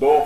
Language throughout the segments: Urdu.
2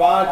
5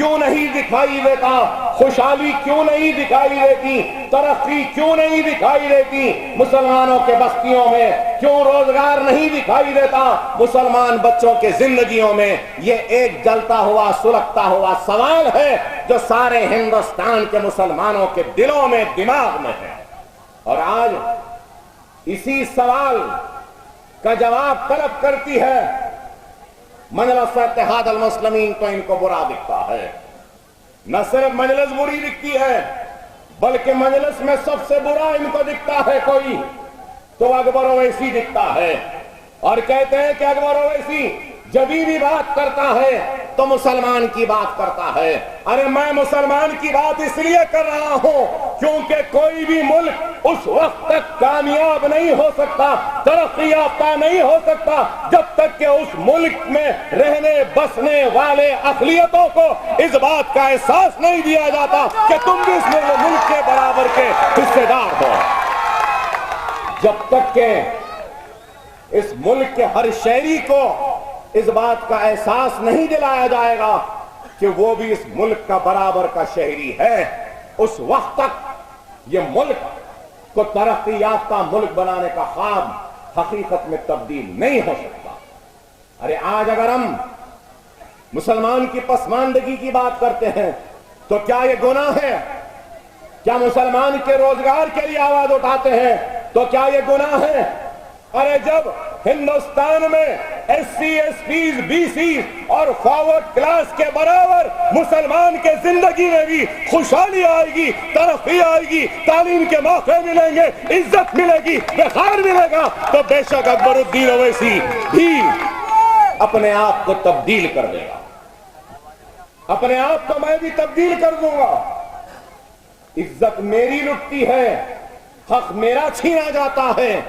کیوں نہیں دکھائی دیتا؟ خوشحالی کیوں نہیں دکھائی دیتی؟ ترقی کیوں نہیں دکھائی دیتی؟ مسلمانوں کے بستیوں میں کیوں روزگار نہیں دکھائی دیتا؟ مسلمان بچوں کے زندگیوں میں یہ ایک جلتا ہوا سلگتا ہوا سوال ہے جو سارے ہندوستان کے مسلمانوں کے دلوں میں دماغ میں ہے، اور آج اسی سوال کا جواب طلب کرتی ہے مجلس اتحاد المسلمین۔ تو ان کو برا دکھتا ہے، نہ صرف مجلس بری دکھتی ہے بلکہ مجلس میں سب سے برا ان کو دکھتا ہے کوئی تو اکبر اویسی دکھتا ہے، اور کہتے ہیں کہ اکبر اویسی جب بھی بات کرتا ہے تو مسلمان کی بات کرتا ہے۔ ارے میں مسلمان کی بات اس لیے کر رہا ہوں کیونکہ کوئی بھی ملک اس وقت تک کامیاب نہیں ہو سکتا، ترقی یافتہ نہیں ہو سکتا جب تک کہ اس ملک میں رہنے بسنے والے اقلیتوں کو اس بات کا احساس نہیں دیا جاتا کہ تم بھی اس ملک کے برابر کے حصے دار ہو۔ جب تک کہ اس ملک کے ہر شہری کو اس بات کا احساس نہیں دلایا جائے گا کہ وہ بھی اس ملک کا برابر کا شہری ہے، اس وقت تک یہ ملک کو ترقی یافتہ ملک بنانے کا خواب حقیقت میں تبدیل نہیں ہو سکتا۔ ارے آج اگر ہم مسلمان کی پسماندگی کی بات کرتے ہیں تو کیا یہ گناہ ہے؟ کیا مسلمان کے روزگار کے لیے آواز اٹھاتے ہیں تو کیا یہ گناہ ہے؟ ارے جب ہندوستان میں ایس سی ایس پیز بی سی اور فارورڈ کلاس کے برابر مسلمان کے زندگی میں بھی خوشحالی آئے گی، ترقی آئے گی، تعلیم کے موقع ملیں گے، عزت ملے گی، وقار ملے گا، تو بے شک اکبر الدین اویسی بھی اپنے آپ کو تبدیل کر دے گا، اپنے آپ کو میں بھی تبدیل کر دوں گا۔ عزت میری لٹتی ہے، حق میرا چھینا جاتا ہے،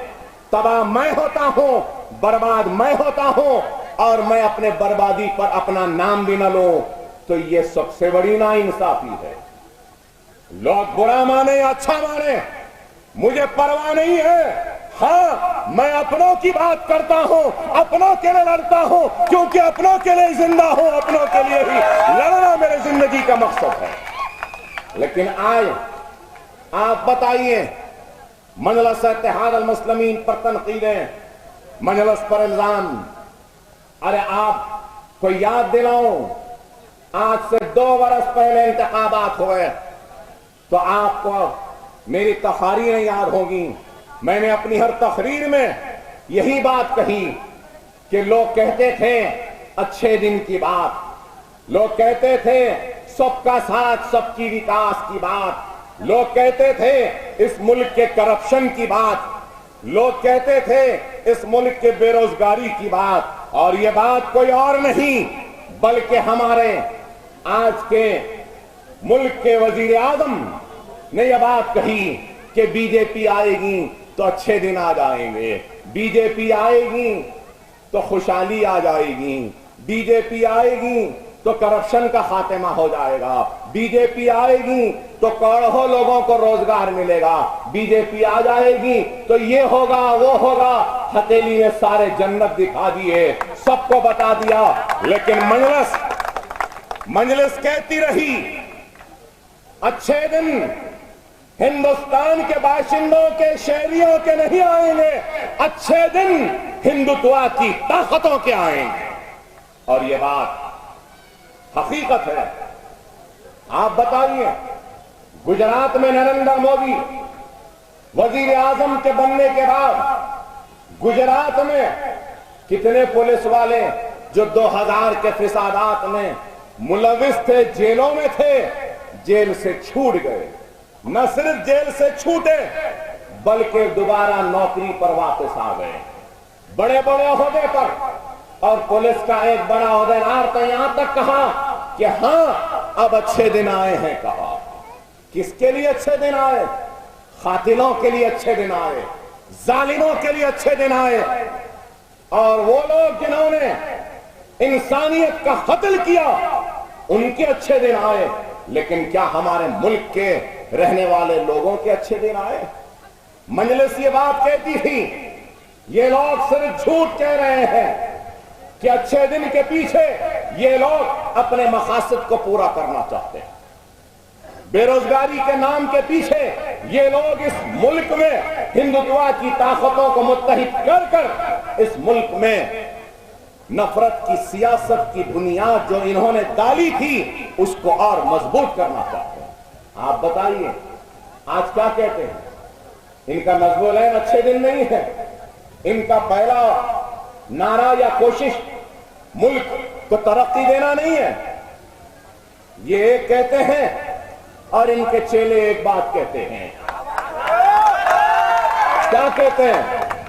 تباہ میں ہوتا ہوں، برباد میں ہوتا ہوں، اور میں اپنے بربادی پر اپنا نام بھی نہ لوں تو یہ سب سے بڑی ناانصافی ہے۔ لوگ برا مانے یا اچھا مانے مجھے پرواہ نہیں ہے، ہاں میں اپنوں کی بات کرتا ہوں، اپنوں کے لیے لڑتا ہوں، کیونکہ اپنوں کے لیے زندہ ہوں، اپنوں کے لیے ہی لڑنا میرے زندگی کا مقصد ہے۔ لیکن آج آپ بتائیے، مجلس اتحاد المسلمین پر تنقیدیں، مجلس پر الزام، ارے آپ کو یاد دلاؤں، آج سے 2 برس پہلے انتخابات ہوئے تو آپ کو میری تقاریریں یاد ہوں گی۔ میں نے اپنی ہر تقریر میں یہی بات کہی کہ لوگ کہتے تھے اچھے دن کی بات، لوگ کہتے تھے سب کا ساتھ سب کی وکاس کی بات، لوگ کہتے تھے اس ملک کے کرپشن کی بات، لوگ کہتے تھے اس ملک کے بے روزگاری کی بات، اور یہ بات کوئی اور نہیں بلکہ ہمارے آج کے ملک کے وزیر اعظم نے یہ بات کہی کہ بی جے پی آئے گی تو اچھے دن آ جائیں گے، بی جے پی آئے گی تو خوشحالی آ جائے گی، بی جے پی آئے گی تو کرپشن کا خاتمہ ہو جائے گا، بی جے پی آئے گی تو کروڑوں لوگوں کو روزگار ملے گا، بی جے پی آ جائے گی تو یہ ہوگا وہ ہوگا۔ ہتھیلی نے سارے جنت دکھا دیے، سب کو بتا دیا، لیکن مجلس کہتی رہی اچھے دن ہندوستان کے باشندوں کے شہریوں کے نہیں آئیں گے، اچھے دن ہندوتوا کی طاقتوں کے آئیں گے، اور یہ بات حقیقت ہے۔ آپ بتائیے، گجرات میں نریندر مودی وزیر اعظم کے بننے کے بعد گجرات میں کتنے پولیس والے جو 2000 کے فسادات میں ملوث تھے جیلوں میں تھے، جیل سے چھوٹ گئے، نہ صرف جیل سے چھوٹے بلکہ دوبارہ نوکری پر واپس آ گئے، بڑے بڑے عہدے پر، اور پولیس کا ایک بڑا عہدیدار تو یہاں تک کہا کہ ہاں اب اچھے دن آئے ہیں۔ کہا کس کے لیے اچھے دن آئے؟ قاتلوں کے لیے اچھے دن آئے، ظالموں کے لیے اچھے دن آئے، اور وہ لوگ جنہوں نے انسانیت کا قتل کیا ان کے اچھے دن آئے، لیکن کیا ہمارے ملک کے رہنے والے لوگوں کے اچھے دن آئے؟ مجلس یہ بات کہتی تھی، یہ لوگ صرف جھوٹ کہہ رہے ہیں کہ اچھے دن کے پیچھے یہ لوگ اپنے مقاصد کو پورا کرنا چاہتے ہیں۔ بیروزگاری کے نام کے پیچھے یہ لوگ اس ملک میں ہندوتوا کی طاقتوں کو متحد کر کر اس ملک میں نفرت کی سیاست کی بنیاد جو انہوں نے ڈالی تھی اس کو اور مضبوط کرنا چاہتے ہیں۔ آپ بتائیے آج کیا کہتے ہیں؟ ان کا نظم العین اچھے دن نہیں ہے، ان کا پہلا نعرہ یا کوشش ملک کو ترقی دینا نہیں ہے۔ یہ ایک کہتے ہیں اور ان کے چیلے ایک بات کہتے ہیں۔ کیا کہتے ہیں؟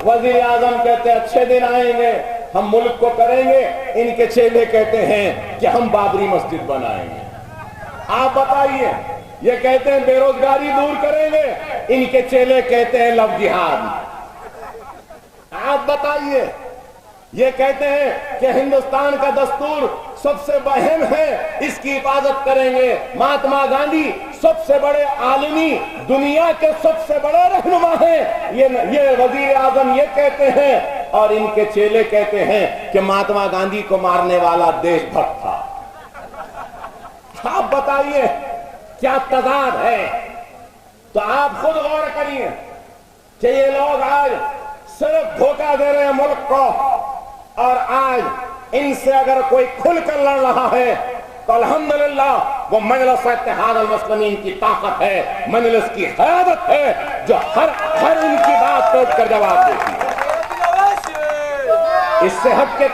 وزیر اعظم کہتے ہیں اچھے دن آئیں گے، ہم ملک کو کریں گے، ان کے چیلے کہتے ہیں کہ ہم بابری مسجد بنائیں گے۔ آپ بتائیے، یہ کہتے ہیں بیروزگاری دور کریں گے، ان کے چیلے کہتے ہیں لو جہاد۔ آپ بتائیے، یہ کہتے ہیں کہ ہندوستان کا دستور سب سے اہم ہے، اس کی حفاظت کریں گے۔ مہاتما گاندھی سب سے بڑے عالمی، دنیا کے سب سے بڑے رہنما ہیں، یہ وزیر اعظم یہ کہتے ہیں، اور ان کے چیلے کہتے ہیں کہ مہاتما گاندھی کو مارنے والا دیش بھکت تھا۔ آپ بتائیے کیا تضاد ہے؟ تو آپ خود غور کریے کہ یہ لوگ آج صرف دھوکہ دے رہے ہیں ملک کو، اور آج ان سے اگر کوئی کھل کر لڑ رہا ہے تو الحمدللہ وہ مجلس اتحاد المسلمین کی طاقت ہے، مجلس کی قیادت ہے جو ہر ان کی بات پہ کر جواب دیتی ہے۔ اس سے ہٹ کے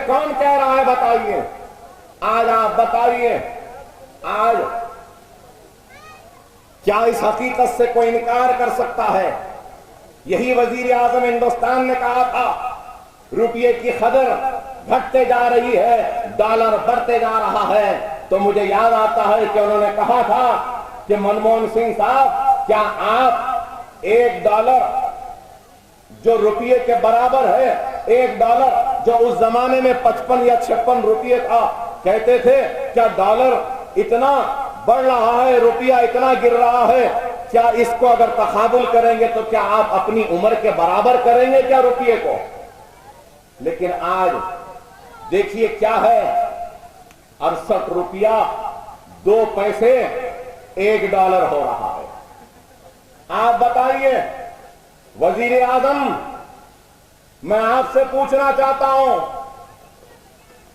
کون کہہ رہا ہے بتائیے؟ آج آپ بتائیے، آج کیا اس حقیقت سے کوئی انکار کر سکتا ہے؟ یہی وزیر اعظم ہندوستان نے کہا تھا روپیے کی قدر گھٹتے جا رہی ہے، ڈالر بڑھتے جا رہا ہے، تو مجھے یاد آتا ہے کہ انہوں نے کہا تھا کہ منموہن سنگھ صاحب کیا آپ $1 جو روپیے کے برابر ہے، $1 جو اس زمانے میں 55 یا 56 روپیے تھا، کہتے تھے کیا ڈالر اتنا بڑھ رہا ہے، روپیہ اتنا گر رہا ہے، کیا اس کو اگر تقابل کریں گے تو کیا آپ اپنی عمر کے برابر کریں گے کیا روپیے کو؟ لیکن آج دیکھیے کیا ہے، 68 روپیہ 2 پیسے $1 ہو رہا ہے۔ آپ بتائیے وزیر اعظم، میں آپ سے پوچھنا چاہتا ہوں،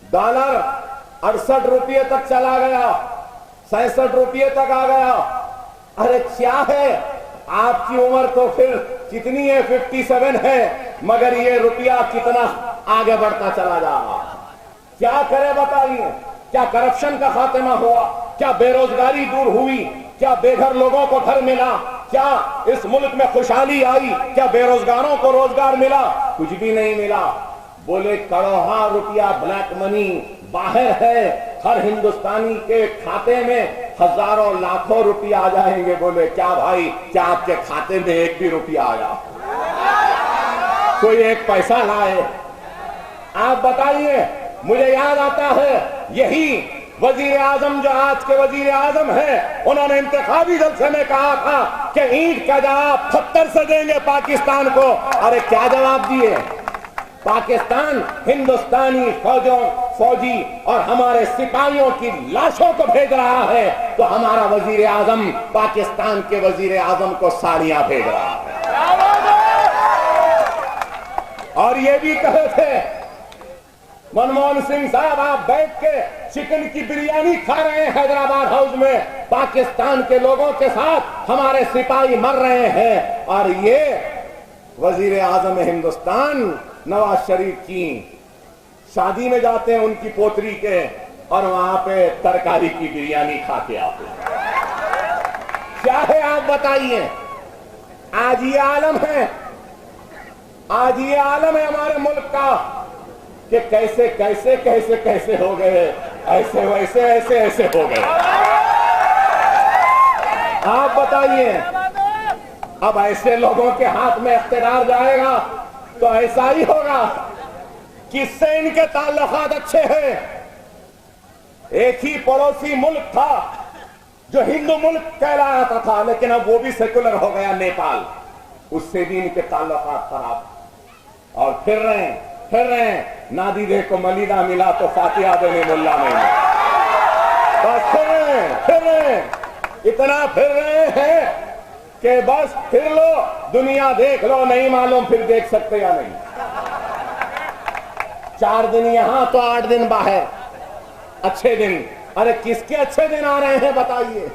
ڈالر 68 روپیے تک چلا گیا، 67 روپیے تک آ گیا، ارے کیا ہے؟ آپ کی عمر تو پھر کتنی ہے؟ 57 ہے، مگر یہ روپیہ کتنا آگے بڑھتا چلا جا رہا ہے۔ کیا کرے بتائیے؟ کیا کرپشن کا خاتمہ ہوا؟ کیا بے روزگاری دور ہوئی؟ کیا بے گھر لوگوں کو گھر ملا؟ کیا اس ملک میں خوشحالی آئی؟ کیا بے روزگاروں کو روزگار ملا؟ کچھ بھی نہیں ملا۔ بولے کروڑوں روپیہ بلیک منی باہر ہے، ہر ہندوستانی کے کھاتے میں ہزاروں لاکھوں روپیہ آ جائیں گے۔ بولے کیا بھائی، کیا آپ کے کھاتے میں ایک بھی روپیہ آیا؟ کوئی ایک پیسہ لائے؟ آپ بتائیے۔ مجھے یاد آتا ہے یہی وزیر اعظم جو آج کے وزیر اعظم ہیں، انہوں نے انتخابی جلسے میں کہا تھا کہ اینٹ کا جواب پتھر سے دیں گے پاکستان کو۔ ارے کیا جواب دیے؟ پاکستان ہندوستانی فوجی اور ہمارے سپاہیوں کی لاشوں کو بھیج رہا ہے، تو ہمارا وزیر اعظم پاکستان کے وزیر اعظم کو ساڑیاں بھیج رہا ہے۔ اور یہ بھی کہے تھے منموہن سنگھ صاحب، آپ بیٹھ کے چکن کی بریانی کھا رہے ہیں حیدرآباد ہاؤس میں، پاکستان کے لوگوں کے ساتھ ہمارے سپاہی مر رہے ہیں، اور یہ وزیر اعظم ہندوستان نواز شریف کی شادی میں جاتے ہیں ان کی پوتری کے، اور وہاں پہ ترکاری کی بریانی کھا کے آتے ہیں۔ کیا ہے آپ بتائیے؟ آج یہ عالم ہے، آج یہ عالم ہے ہمارے ملک کا کہ کیسے کیسے کیسے کیسے ہو گئے، ایسے ویسے ایسے ایسے ہو گئے۔ آپ بتائیے، اب ایسے لوگوں کے ہاتھ میں اقتدار جائے گا تو ایسا ہی ہوگا۔ کس سے ان کے تعلقات اچھے ہیں؟ ایک ہی پڑوسی ملک تھا جو ہندو ملک کہلاتا تھا، لیکن اب وہ بھی سیکولر ہو گیا، نیپال، اس سے بھی ان کے تعلقات خراب اور پھر رہے ہیں۔ پھر رہے ہیں، نادیدے کو ملیدہ ملا تو فاتحہ دینے ملا نہیں ہے، بس پھر رہے ہیں، اتنا پھر رہے ہیں کہ بس پھر لو، دنیا دیکھ لو، نہیں معلوم پھر دیکھ سکتے یا نہیں۔ 4 دن یہاں تو 8 دن باہر، اچھے دن، ارے کس کے اچھے دن آ رہے ہیں بتائیے؟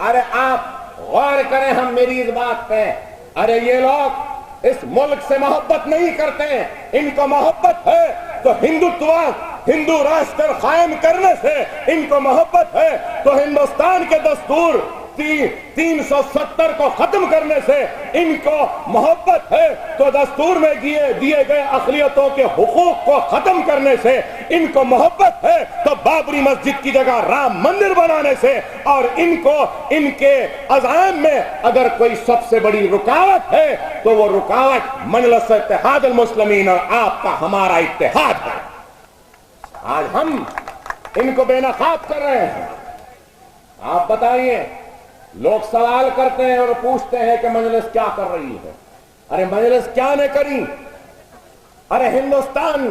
ارے آپ غور کریں ہم میری اس بات پہ، ارے یہ لوگ اس ملک سے محبت نہیں کرتے، ان کو محبت ہے تو ہندو راشٹر قائم کرنے سے، ان کو محبت ہے تو ہندوستان کے دستور 370 کو ختم کرنے سے، ان کو محبت ہے تو دستور میں دیے گئے اقلیتوں کے حقوق کو ختم کرنے سے، ان کو محبت ہے تو بابری مسجد کی جگہ رام مندر بنانے سے، اور ان کے عزائم میں اگر کوئی سب سے بڑی رکاوٹ ہے تو وہ رکاوٹ مجلس اتحاد المسلمین اور آپ کا ہمارا اتحاد ہے۔ آج ہم ان کو بے نقاب کر رہے ہیں۔ آپ بتائیے، لوگ سوال کرتے ہیں اور پوچھتے ہیں کہ مجلس کیا کر رہی ہے؟ ارے مجلس کیا نے کری؟ ارے ہندوستان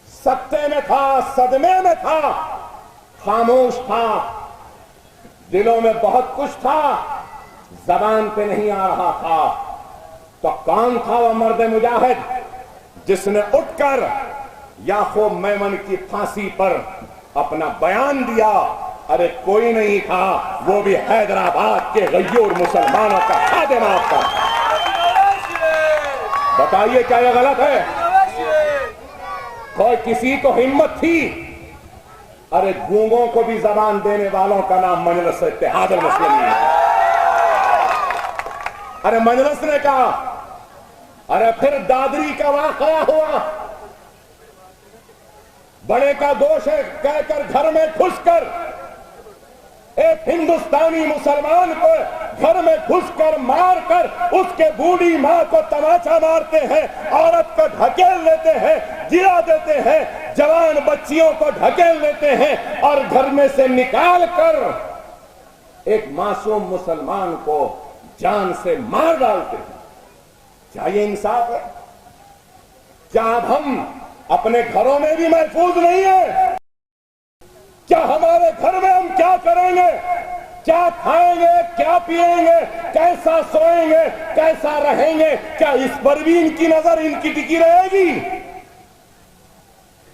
سکتے میں تھا، صدمے میں تھا، خاموش تھا، دلوں میں بہت کچھ تھا، زبان پہ نہیں آ رہا تھا، تو کون تھا وہ مرد مجاہد جس نے اٹھ کر یعقوب میمن کی پھانسی پر اپنا بیان دیا؟ ارے کوئی نہیں تھا، وہ بھی حیدرآباد کے غیور مسلمانوں کا خادم آپ کا۔ بتائیے کیا یہ غلط ہے؟ کوئی کسی کو ہمت تھی؟ ارے گونگوں کو بھی زبان دینے والوں کا نام مجلس اتحاد المسلمین ہے۔ ارے مجلس نے کہا، ارے پھر دادری کا واقعہ ہوا، بڑے کا دوش ہے کہہ کر گھر میں گھس کر ایک ہندوستانی مسلمان کو گھر میں گھس کر مار کر اس کے بوڑھی ماں کو تماچا مارتے ہیں، عورت کو ڈھکیل لیتے ہیں، گرا دیتے ہیں، جوان بچیوں کو ڈھکیل لیتے ہیں اور گھر میں سے نکال کر ایک معصوم مسلمان کو جان سے مار ڈالتے ہیں۔ کیا یہ انصاف ہے؟ کیا اب ہم اپنے گھروں میں بھی محفوظ نہیں ہیں؟ کیا ہمارے گھر میں ہم کیا کریں گے، کیا کھائیں گے، کیا پیئیں گے، کیسا سوئیں گے، کیسا رہیں گے، کیا اس پر بھی ان کی نظر ان کی ٹکی رہے گی؟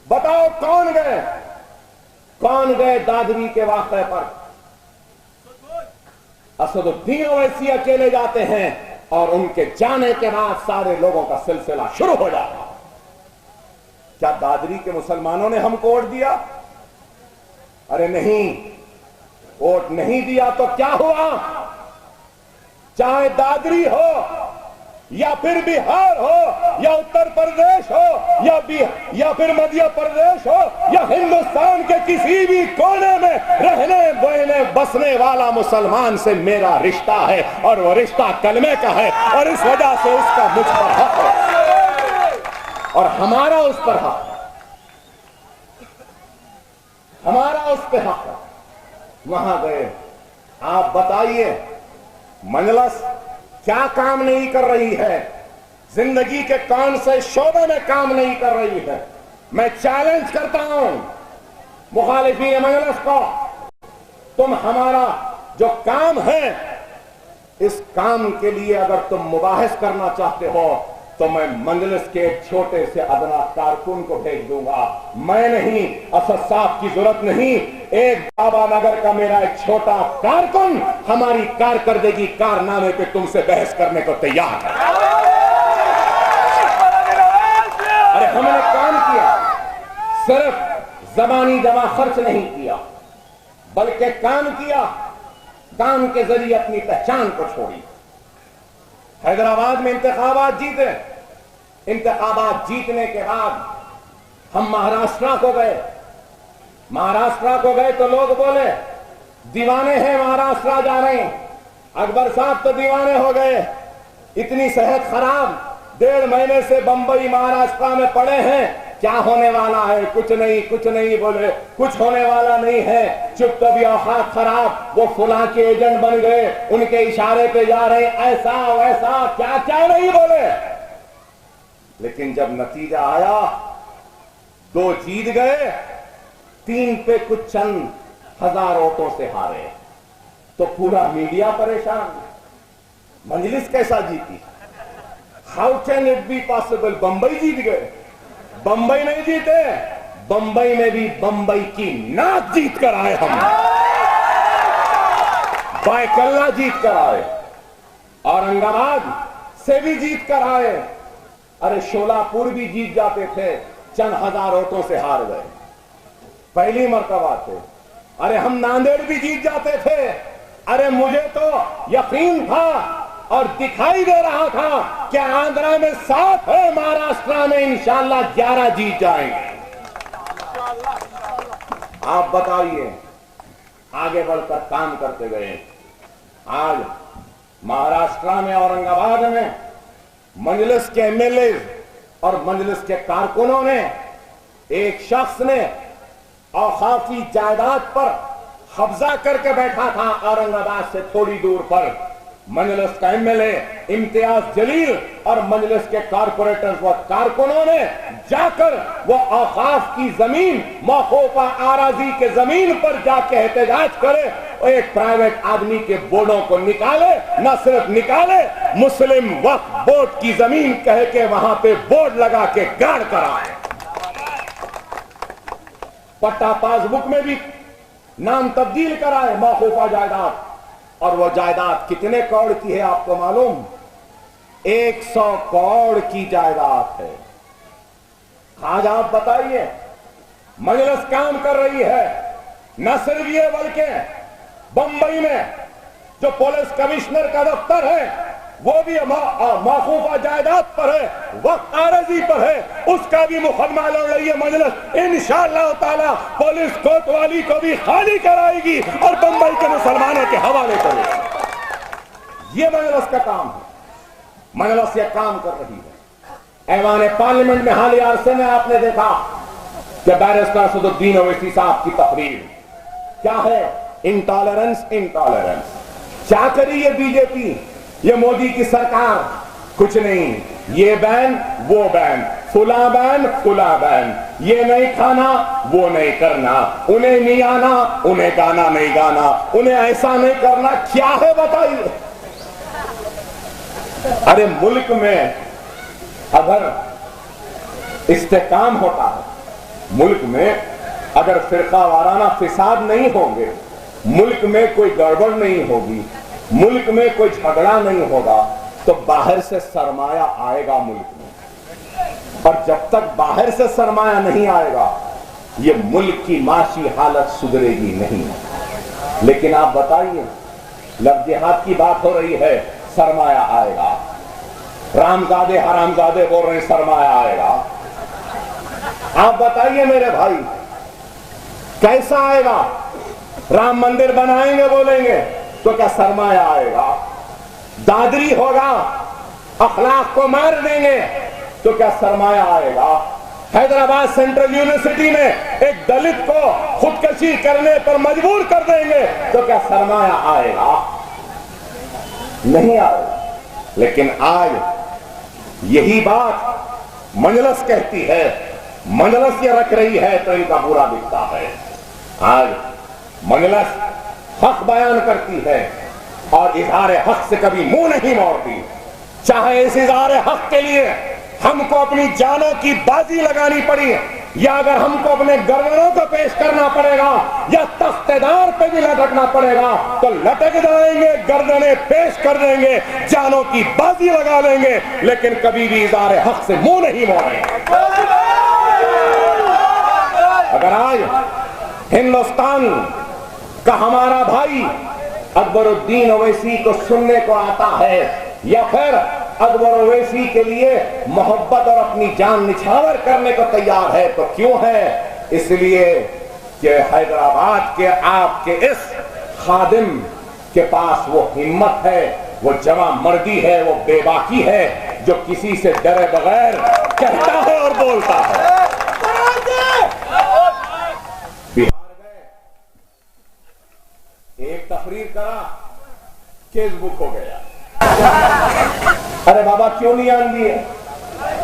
بتاؤ کون گئے دادری کے واقعے پر؟ اسد الدین اویسی اکیلے جاتے ہیں اور ان کے جانے کے بعد سارے لوگوں کا سلسلہ شروع ہو جاتا۔ کیا دادری کے مسلمانوں نے ہم کو ووٹ دیا؟ ارے نہیں، ووٹ نہیں دیا تو کیا ہوا؟ چاہے دادری ہو یا پھر بہار ہو یا اتر پردیش ہو یا پھر مدھیہ پردیش ہو یا ہندوستان کے کسی بھی کونے میں رہنے بسنے بسنے والا مسلمان سے میرا رشتہ ہے، اور وہ رشتہ کلمے کا ہے، اور اس وجہ سے اس کا مجھ پر حق ہے اور ہمارا اس پر حق ہے، ہمارا اس پہ حق ہے۔ وہاں گئے، آپ بتائیے مجلس کیا کام نہیں کر رہی ہے؟ زندگی کے کون سے شعبے میں کام نہیں کر رہی ہے؟ میں چیلنج کرتا ہوں مخالفین مجلس کو، تم ہمارا جو کام ہے اس کام کے لیے اگر تم مباحث کرنا چاہتے ہو تو میں مجلس کے ایک چھوٹے سے ادنا کارکن کو بھیج دوں گا، میں نہیں، اسد صاحب کی ضرورت نہیں، ایک بابا نگر کا میرا ایک چھوٹا کارکن ہماری کارکردگی کارنامے پہ تم سے بحث کرنے کو تیار ہے۔ ارے ہم نے کام کیا، صرف زبانی جمع خرچ نہیں کیا بلکہ کام کیا، کام کے ذریعے اپنی پہچان کو چھوڑی۔ حیدرآباد میں انتخابات جیتے، انتخابات جیتنے کے بعد ہم مہاراشٹرا کو گئے تو لوگ بولے دیوانے ہیں، مہاراشٹرا جا رہے ہیں۔ اکبر صاحب تو دیوانے ہو گئے، اتنی صحت خراب، 1.5 مہینے سے بمبئی مہاراشٹرا میں پڑے ہیں، کیا ہونے والا ہے؟ کچھ نہیں بولے، کچھ ہونے والا نہیں ہے، چپ تو بھی اوقات خراب، وہ فلاں کے ایجنٹ بن گئے، ان کے اشارے پہ جا رہے، ایسا ویسا، کیا نہیں بولے۔ لیکن جب نتیجہ آیا 2 جیت گئے، 3 پہ کچھ چند ہزار ووٹوں سے ہارے، تو پورا میڈیا پریشان، مجلس کیسا جیتی؟ How can it be possible? Bombay جیت گئے، بمبئی نہیں جیتے، بمبئی میں بھی بمبئی کی ناک جیت کر آئے، ہم بائکلہ جیت کر آئے، اورنگ آباد سے بھی جیت کر آئے، ارے شولاپور بھی جیت جاتے تھے، چند ہزار ووٹوں سے ہار گئے، پہلی مرتبہ تھے۔ ارے ہم ناندیڑ بھی جیت جاتے تھے، ارے مجھے تو یقین تھا اور دکھائی دے رہا تھا کہ آندھرا میں 7 ہے، مہاراشٹرا میں انشاءاللہ 11 جیت جائیں گے۔ آپ بتائیے، آگے بڑھ کر کام کرتے گئے، آج مہاراشٹرا میں اورنگ آباد میں مجلس کے ایم ایل اے اور مجلس کے کارکنوں نے، ایک شخص نے اوقافی جائیداد پر قبضہ کر کے بیٹھا تھا اورنگ آباد سے تھوڑی دور پر، مجلس کا ایم ایل اے امتیاز جلیل اور مجلس کے کارپوریٹرز و کارکنوں نے جا کر وہ اوقاف کی زمین، موقوفہ اراضی کے زمین پر جا کے احتجاج کرے، اور ایک پرائیویٹ آدمی کے بورڈوں کو نکالے، نہ صرف نکالے، مسلم وقف بورڈ کی زمین کہہ کے وہاں پہ بورڈ لگا کے گاڑ کر آئے۔ پٹا پاس بک میں بھی نام تبدیل کرائے، موقوفہ جائیداد، اور وہ جائیداد کتنے کروڑ کی ہے آپ کو معلوم؟ 100 کروڑ کی جائیداد ہے۔ آج آپ بتائیے، مجلس کام کر رہی ہے، نہ صرف یہ بلکہ بمبئی میں جو پولیس کمشنر کا دفتر ہے وہ بھی موقوفہ جائیداد پر ہے، وقف اراضی پر ہے، اس کا بھی مقدمہ لڑ رہی ہے مجلس۔ انشاءاللہ تعالی پولیس کوتوالی کو بھی خالی کرائے گی اور بمبئی کے مسلمانوں کے حوالے کرے گی۔ یہ مجلس کا کام ہے، مجلس یہ کام کر رہی ہے۔ ایوان پارلیمنٹ میں حالیہ عرصے میں آپ نے دیکھا کہ بیرسٹر اسد الدین اویسی صاحب کی تقریر کیا ہے؟ Intolerance, intolerance. کیا کری یہ بی جے پی، یہ مودی کی سرکار؟ کچھ نہیں، یہ بین وہ بین، فلاں بین فلاں بین، یہ نہیں کھانا وہ نہیں کرنا، انہیں نہیں آنا انہیں گانا نہیں گانا، انہیں ایسا نہیں کرنا۔ کیا ہے بتائیے؟ ارے ملک میں اگر استحکام ہوتا ہے، ملک میں اگر فرقہ وارانہ فساد نہیں ہوں گے، ملک میں کوئی گڑبڑ نہیں ہوگی، ملک میں کوئی جھگڑا نہیں ہوگا، تو باہر سے سرمایہ آئے گا ملک میں، اور جب تک باہر سے سرمایہ نہیں آئے گا یہ ملک کی معاشی حالت سدھرے گی نہیں۔ لیکن آپ بتائیے، لفظ جہاد کی بات ہو رہی ہے، سرمایہ آئے گا، رامزادے حرامزادے بول رہے ہیں سرمایہ آئے گا۔ آپ بتائیے میرے بھائی، کیسا آئے گا؟ رام مندر بنائیں گے بولیں گے تو کیا سرمایہ آئے گا؟ دادری ہوگا، اخلاق کو مار دیں گے تو کیا سرمایہ آئے گا؟ حیدرآباد سینٹرل یونیورسٹی میں ایک دلت کو خودکشی کرنے پر مجبور کر دیں گے تو کیا سرمایہ آئے گا؟ نہیں آئے گا۔ لیکن آج یہی بات مجلس کہتی ہے، مجلس یہ رکھ رہی ہے تو ان کا برا دکھتا ہے۔ آج مجلس حق بیان کرتی ہے اور اظہار حق سے کبھی منہ نہیں موڑتی، چاہے اس اظہار حق کے لیے ہم کو اپنی جانوں کی بازی لگانی پڑی، یا اگر ہم کو اپنے گردنوں کو پیش کرنا پڑے گا یا تخت دار پہ بھی لٹکنا پڑے گا تو لٹک جائیں گے، گردنیں پیش کر دیں گے، جانوں کی بازی لگا لیں گے، لیکن کبھی بھی اظہار حق سے منہ نہیں موڑیں گے۔ اگر آج ہندوستان کا ہمارا بھائی اکبر الدین اویسی کو سننے کو آتا ہے، یا پھر اکبر اویسی کے لیے محبت اور اپنی جان نچھاور کرنے کو تیار ہے، تو کیوں ہے؟ اس لیے کہ حیدرآباد کے آپ کے اس خادم کے پاس وہ ہمت ہے، وہ جواں مردی ہے، وہ بے باکی ہے، جو کسی سے ڈرے بغیر کہتا ہے اور بولتا ہے۔ بہار گئے، ایک تقریر کرا، فیس بک ہو گیا۔ ارے بابا کیوں نہیں آن دیے؟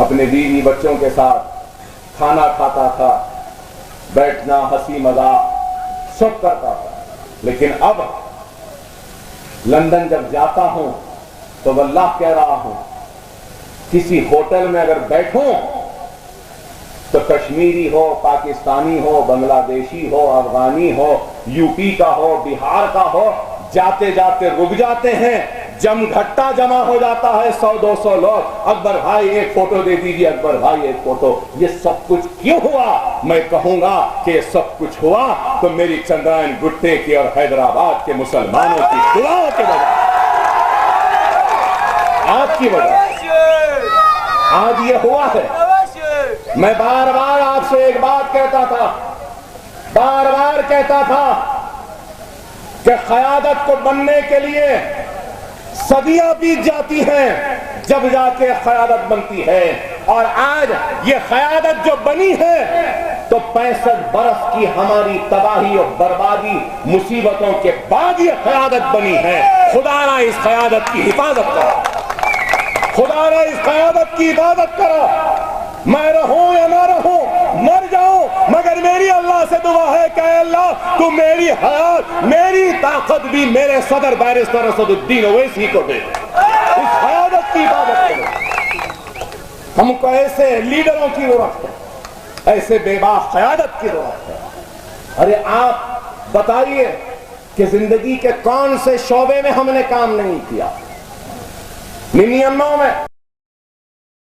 اپنے بیوی بچوں کے ساتھ کھانا کھاتا تھا، بیٹھنا، ہنسی مذاق سب کرتا تھا. لیکن اب لندن جب جاتا ہوں تو واللہ کہہ رہا ہوں، کسی ہوٹل میں اگر بیٹھوں تو کشمیری ہو، پاکستانی ہو، بنگلہ دیشی ہو، افغانی ہو، یو پی کا ہو، بہار کا ہو، جاتے جاتے رک جاتے ہیں. جم گھٹا جمع ہو جاتا ہے، 100-200 لوگ. اکبر بھائی ایک فوٹو دے دیجیے، اکبر بھائی ایک فوٹو. یہ سب کچھ کیوں ہوا؟ میں کہوں گا کہ یہ سب کچھ ہوا تو میری چندرائن گٹے کی اور حیدرآباد کے مسلمانوں کی دعاؤں کے وجہ، آپ کی وجہ آج یہ ہوا ہے. میں بار بار آپ سے ایک بات کہتا تھا، بار بار کہتا تھا کہ قیادت کو بننے کے لیے صدیاں بیت جاتی ہیں، جب جا کے قیادت بنتی ہے. اور آج یہ قیادت جو بنی ہے تو 65 برس کی ہماری تباہی اور بربادی مصیبتوں کے بعد یہ قیادت بنی ہے. خدا نہ اس قیادت کی حفاظت کرو، خدا نہ اس قیادت کی حفاظت کرو. میں رہوں یا نہ رہوں، مر جاؤں، مگر میری اللہ سے دعا ہے کہ اے اللہ تو میری حیات، میری طاقت بھی میرے صدر بیرسٹر اسد الدین اویسی کو دے. اس قیادت کی حفاظت کرو. ہم کو ایسے لیڈروں کی ضرورت ہے، ایسے بے باک قیادت کی ضرورت ہے. ارے آپ بتائیے کہ زندگی کے کون سے شعبے میں ہم نے کام نہیں کیا؟ 99 میں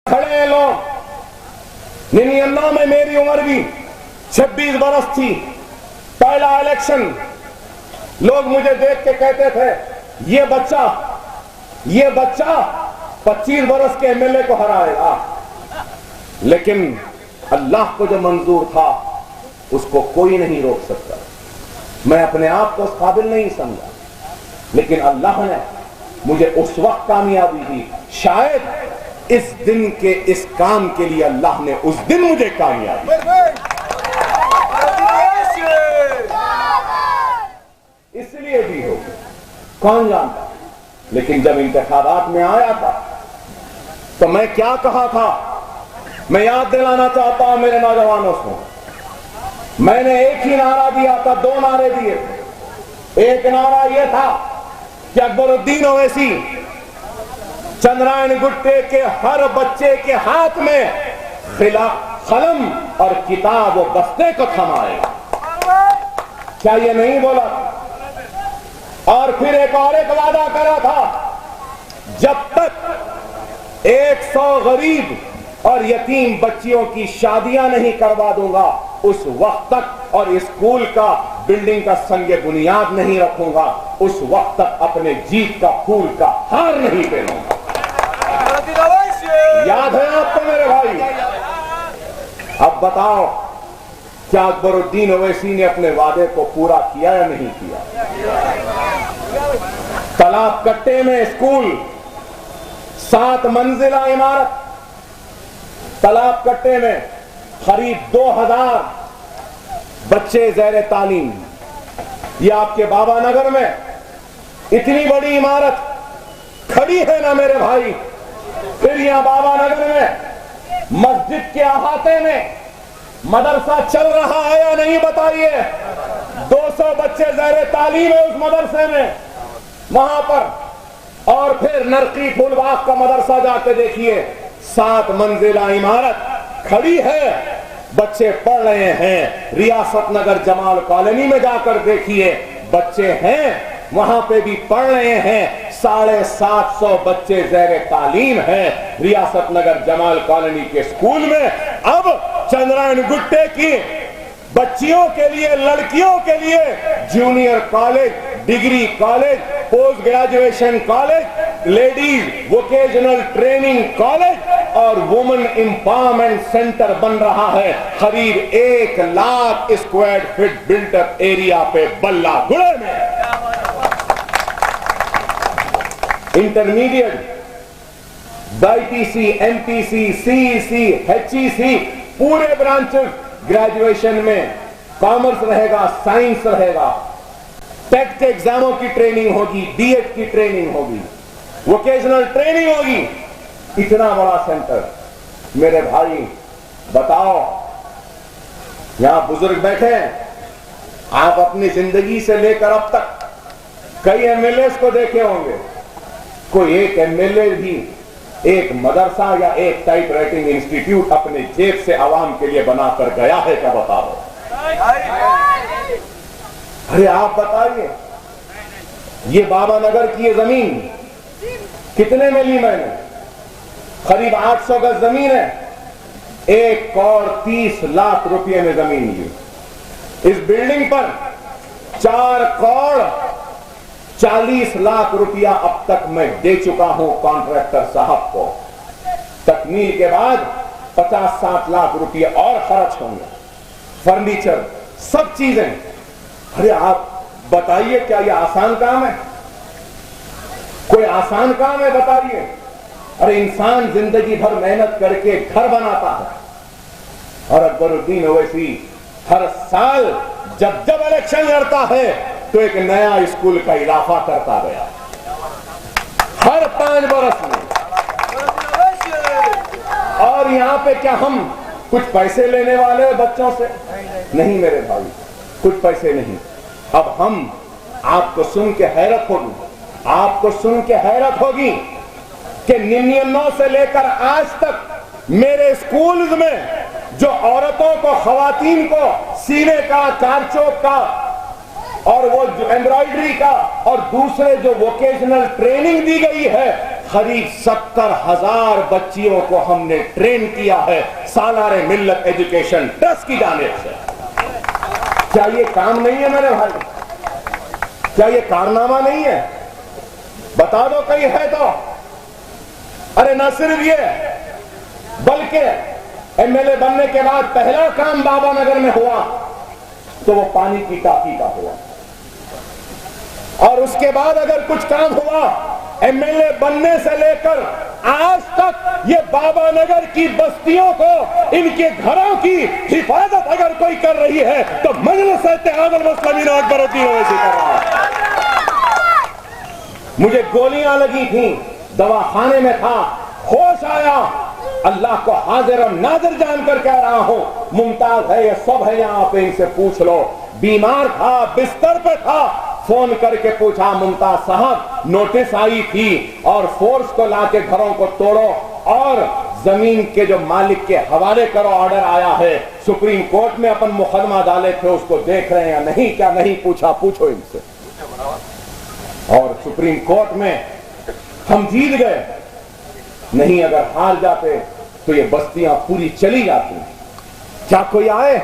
کھڑے ہیں لوگ، 99 میں میری عمر بھی 26 برس تھی. پہلا الیکشن لوگ مجھے دیکھ کے کہتے تھے یہ بچہ 25 برس کے ایم ایل اے کو ہرائے گا. لیکن اللہ کو جو منظور تھا اس کو کوئی نہیں روک سکتا. میں اپنے آپ کو اس قابل نہیں سمجھا، لیکن اللہ نے مجھے اس وقت کامیابی دی. شاید اس دن کے اس کام کے لیے اللہ نے اس دن مجھے کامیابی دی. اس لیے بھی ہو کون جانتا. لیکن جب انتخابات میں آیا تھا تو میں کیا کہا تھا، میں یاد دلانا چاہتا ہوں میرے نوجوانوں کو. میں نے ایک ہی نعرہ دیا تھا، 2 نعرے دیے تھے. ایک نعرہ یہ تھا کہ اکبر الدین اویسی چندرائن گٹے کے ہر بچے کے ہاتھ میں قلم اور کتاب و بستے کو تھمائے. کیا یہ نہیں بولا؟ اور پھر ایک وعدہ کرا تھا، جب تک 100 غریب اور یتیم بچیوں کی شادیاں نہیں کروا دوں گا اس وقت تک، اور اسکول کا بلڈنگ کا سنگ بنیاد نہیں رکھوں گا اس وقت تک اپنے جیت کا پھول کا ہار نہیں پہنوں گا. یاد ہے آپ کو میرے بھائی؟ اب بتاؤ کیا اکبر الدین اویسی نے اپنے وعدے کو پورا کیا یا نہیں کیا؟ تالاب کٹے میں اسکول، 7 منزلہ عمارت. تالاب کٹے میں قریب 2000 بچے زیر تعلیم. یہ آپ کے بابا نگر میں اتنی بڑی عمارت کھڑی ہے نا میرے بھائی. پھر یہاں بابا نگر میں مسجد کے احاطے میں مدرسہ چل رہا ہے یا نہیں بتائیے؟ 200 بچے زیر تعلیم ہے اس مدرسے میں وہاں پر. اور پھر نرقی پھول باغ کا مدرسہ جا کے دیکھیے، 7 منزلہ عمارت کھڑی ہے، بچے پڑھ رہے ہیں. ریاست نگر جمال کالونی میں جا کر دیکھیے، بچے ہیں وہاں پہ بھی پڑھ رہے ہیں. 750 بچے زیر تعلیم ہیں ریاست نگر جمال کالونی کے اسکول میں. اب چندرائن گٹے کی بچیوں کے لیے، لڑکیوں کے لیے junior college, degree college, post graduation college, ladies vocational training college اور وومن امپاورمنٹ سینٹر بن رہا ہے. قریب 1 lakh square feet built up area پہ بلہ گڑے میں. Intermediate, BiPC, MPC, CEC, HEC, پورے برانچز. گریجویشن میں کامرس رہے گا، سائنس رہے گا، ٹیٹ کے ایگزاموں کی ٹریننگ ہوگی، بی ایڈ کی ٹریننگ ہوگی، ووکیشنل ٹریننگ ہوگی. اتنا بڑا سینٹر. میرے بھائی بتاؤ، یہاں بزرگ بیٹھے ہیں، آپ اپنی زندگی سے لے کر اب تک کئی ایم ایل ایز کو دیکھے ہوں گے، کوئی ایک ایم ایل اے بھی ایک مدرسہ یا ایک ٹائپ رائٹنگ انسٹیٹیوٹ اپنے جیب سے عوام کے لیے بنا کر گیا ہے کیا؟ بتاؤ۔ ارے آپ بتائیے، یہ بابا نگر کی یہ زمین کتنے میں لی میں نے؟ قریب 800 گز زمین ہے، 1 کروڑ 30 لاکھ روپے میں زمین لی۔ اس بلڈنگ پر 4 کروڑ 40 لاکھ روپیہ اب تک میں دے چکا ہوں کانٹریکٹر صاحب کو۔ تکمیل کے بعد 50-60 لاکھ روپیہ اور خرچ ہوں گے، فرنیچر سب چیزیں۔ ارے آپ بتائیے، کیا یہ آسان کام ہے؟ کوئی آسان کام ہے؟ بتائیے۔ ارے انسان زندگی بھر محنت کر کے گھر بناتا ہے، اور اکبر الدین اویسی ہر سال جب الیکشن لڑتا ہے تو ایک نیا اسکول کا اضافہ کرتا گیا، ہر 5 برس میں۔ اور یہاں پہ کیا ہم کچھ پیسے لینے والے ہیں بچوں سے؟ نہیں میرے بھائی، کچھ پیسے نہیں۔ اب ہم، آپ کو سن کے حیرت ہوگی، آپ کو سن کے حیرت ہوگی کہ 99 سے لے کر آج تک میرے اسکولز میں جو عورتوں کو، خواتین کو سینے کا، کارچوک کا اور وہ جو ایمبرائڈری کا اور دوسرے جو ووکیشنل ٹریننگ دی گئی ہے، قریب 70,000 بچیوں کو ہم نے ٹرین کیا ہے سالار ملت ایجوکیشن ٹرسٹ کی جانب سے۔ کیا یہ کام نہیں ہے میرے بھائی؟ کیا یہ کارنامہ نہیں ہے؟ بتا دو کہیں ہے تو۔ ارے نہ صرف یہ، بلکہ ایم ایل اے بننے کے بعد پہلا کام بابا نگر میں ہوا تو وہ پانی کی ٹاکی کا ہوا، اور اس کے بعد اگر کچھ کام ہوا ایم ایل اے بننے سے لے کر آج تک، یہ بابا نگر کی بستیوں کو، ان کے گھروں کی حفاظت اگر کوئی کر رہی ہے تو مجلس اتحاد المسلمین اکبر الدین اویسی کر رہا ہے۔ مجھے گولیاں لگی تھیں، دواخانے میں تھا، ہوش آیا، اللہ کو حاضر و ناظر جان کر کہہ رہا ہوں، ممتاز ہے، یہ سب ہے یہاں پہ، ان سے پوچھ لو۔ بیمار تھا، بستر پہ تھا، فون کر کے پوچھا، ممتاز صاحب نوٹس آئی تھی اور فورس کو لا کے گھروں کو توڑو اور زمین کے جو مالک کے حوالے کرو، آرڈر آیا ہے۔ سپریم کورٹ میں اپن مقدمہ ڈالے تھے، اس کو دیکھ رہے ہیں یا نہیں؟ کیا نہیں پوچھا؟ پوچھو ان سے۔ اور سپریم کورٹ میں ہم جیت گئے، نہیں اگر ہار جاتے تو یہ بستیاں پوری چلی جاتی۔ کیا کوئی آئے؟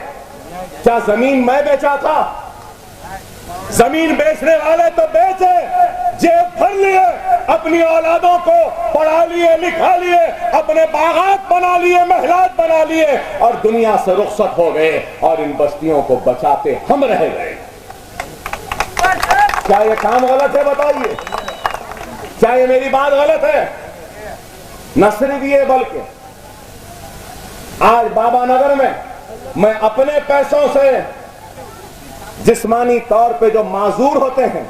کیا زمین میں بیچا تھا؟ زمین بیچنے والے تو بیچے، جیب بھر لیے، اپنی اولادوں کو پڑھا لیے، لکھا لیے، اپنے باغات بنا لیے، محلات بنا لیے، اور دنیا سے رخصت ہو گئے، اور ان بستیوں کو بچاتے ہم رہ گئے۔ کیا یہ کام غلط ہے؟ بتائیے، کیا یہ میری بات غلط ہے؟ نہ صرف یہ، بلکہ آج بابا نگر میں اپنے پیسوں سے جسمانی طور پہ جو معذور ہوتے ہیں،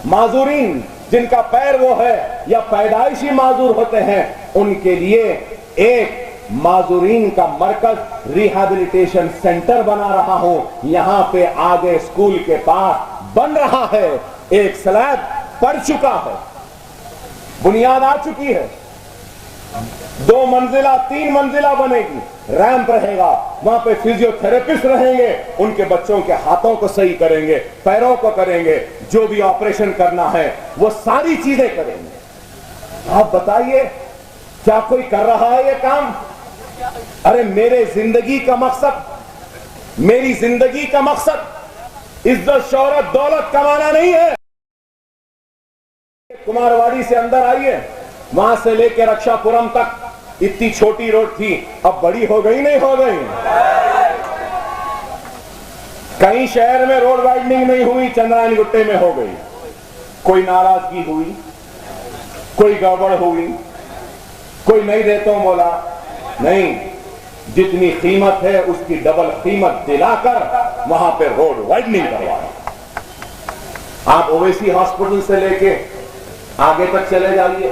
معذورین جن کا پیر وہ ہے یا پیدائشی معذور ہوتے ہیں، ان کے لیے ایک معذورین کا مرکز ریہیبلیٹیشن سینٹر بنا رہا ہوں۔ یہاں پہ آگے اسکول کے پاس بن رہا ہے، ایک سلیب پڑ چکا ہے، بنیاد آ چکی ہے، 2 منزلہ 3 منزلہ بنے گی، ریمپ رہے گا، وہاں پہ فیزیو تھراپسٹ رہیں گے، ان کے بچوں کے ہاتھوں کو صحیح کریں گے، پیروں کو کریں گے، جو بھی آپریشن کرنا ہے وہ ساری چیزیں کریں گے۔ آپ بتائیے، کیا کوئی کر رہا ہے یہ کام؟ ارے میری زندگی کا مقصد عزت، شہرت، دولت کمانا نہیں ہے۔ کمارواڑی سے اندر آئیے، وہاں سے لے کے رکشا پورم تک اتنی چھوٹی روڈ تھی، اب بڑی ہو گئی نہیں ہو گئی؟ کہیں شہر میں روڈ وائڈنگ نہیں ہوئی، چندرانی گٹے میں ہو گئی۔ کوئی ناراضگی ہوئی، کوئی گڑبڑ ہوئی، کوئی نہیں دیتا بولا نہیں، جتنی قیمت ہے اس کی ڈبل قیمت دلا کر وہاں پہ روڈ وائڈنگ کروایا۔ آپ اویسی ہاسپٹل سے لے کے آگے تک چلے جائیے،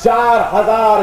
4000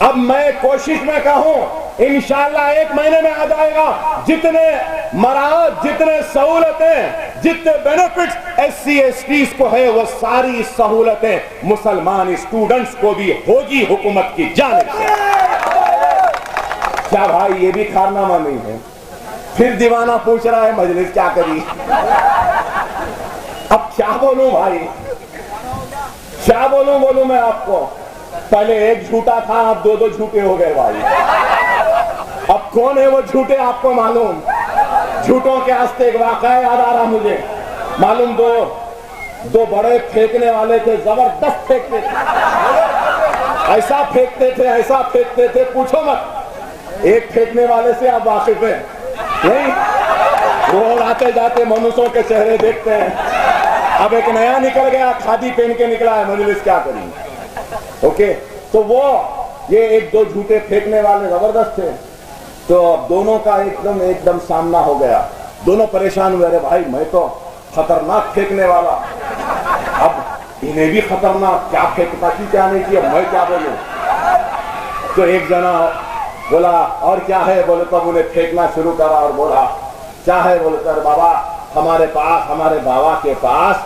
اب میں کوشش میں کہوں انشاءاللہ 1 مہینے میں آ جائے گا، جتنے مراحت، جتنے سہولتیں، جتنے benefits S C STs کو ہے وہ ساری سہولتیں مسلمان اسٹوڈنٹس کو بھی ہوگی حکومت کی جانب سے۔ کیا بھائی یہ بھی کارنامہ نہیں ہے؟ پھر دیوانہ پوچھ رہا ہے مجلس کیا کری؟ اب کیا بولوں بھائی، کیا بولوں میں آپ کو؟ پہلے ایک جھوٹا تھا، اب 2 جھوٹے ہو گئے بھائی۔ اب کون ہے وہ جھوٹے آپ کو معلوم؟ جھوٹوں کے ہستے ایک واقعہ یاد آ رہا مجھے، معلوم دو بڑے پھینکنے والے تھے، زبردست پھینکتے تھے، ایسا پھینکتے تھے پوچھو مت۔ ایک پھینکنے والے سے آپ واقف ہیں نہیں؟ روز آتے جاتے منوسوں کے چہرے دیکھتے ہیں۔ اب ایک نیا نکل گیا، کھادی پہن کے نکلا ہے، مجلس کیا کریں؟ اوکے، تو وہ یہ 1-2 جھوٹے پھینکنے والے زبردست تھے، تو اب دونوں کا ایک دم سامنا ہو گیا، دونوں پریشان ہوئے، ارے بھائی میں تو خطرناک پھینکنے والا، اب انہیں بھی خطرناک، کیا پھینکتا کی کیا نہیں کیا، میں کیا بولوں؟ تو ایک جنا بولا اور کیا ہے؟ بولے تو انہیں پھینکنا شروع کرا اور بولا کیا ہے؟ بولے تو بابا ہمارے پاس، ہمارے بابا کے پاس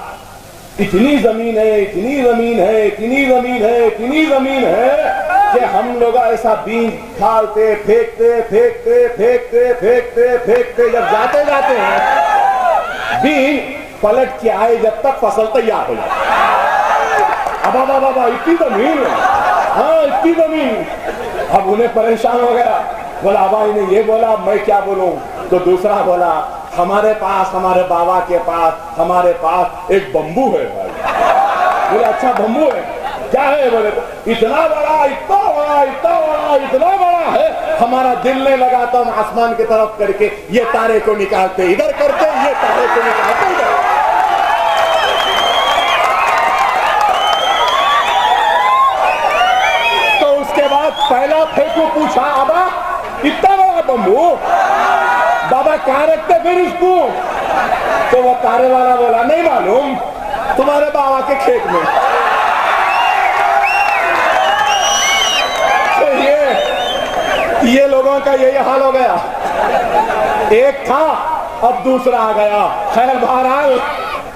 اتنی زمین ہے کہ ہم لوگ ایسا بیج کھالتے پھینکتے جب جاتے ہیں بیج پلٹ کے آئے جب تک فصل تیار ہو جائے۔ اب بابا اتنی زمین ہے، ہاں اتنی زمین۔ اب انہیں پریشان ہو گیا، بولا ابا انہیں یہ بولا، اب میں کیا بولوں؟ تو دوسرا بولا ہمارے پاس، ہمارے بابا کے پاس، ہمارے پاس ایک بمبو ہے بھائی۔ بولے اچھا بمبو ہے، کیا ہے؟ بولے اتنا بڑا ہے، ہمارا دل نہیں لگا تو ہم آسمان کی طرف کر کے یہ تارے کو نکالتے ادھر کرتے، یہ تارے کو نکالتے ادھر۔ تو اس کے بعد پہلا پھینکو پوچھا ابا اتنا بڑا بمبو، بابا کہاں رکھتے پھر اس کو؟ تو وہ تارے والا بولا نہیں معلوم، تمہارے بابا کے کھیت میں۔ تو یہ لوگوں کا یہی حال ہو گیا، ایک تھا اب دوسرا آ گیا۔ خیر بہرحال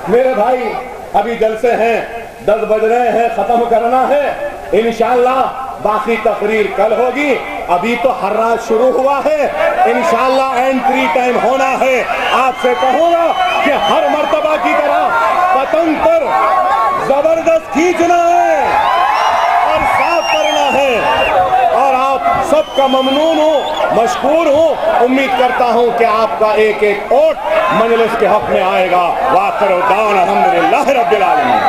میرے بھائی ابھی جلسے ہیں، 10 بج رہے ہیں، ختم کرنا ہے انشاءاللہ، باقی تقریر کل ہوگی۔ ابھی تو ہر رات شروع ہوا ہے، انشاءاللہ اینٹری ٹائم ہونا ہے۔ آپ سے کہوں گا کہ ہر مرتبہ کی طرح پتنگ پر زبردست کھینچنا ہے اور صاف کرنا ہے، اور آپ سب کا ممنون ہوں، مشکور ہوں۔ امید کرتا ہوں کہ آپ کا ایک ایک ووٹ مجلس کے حق میں آئے گا۔ وآخر دعوانا الحمدللہ رب العالمین۔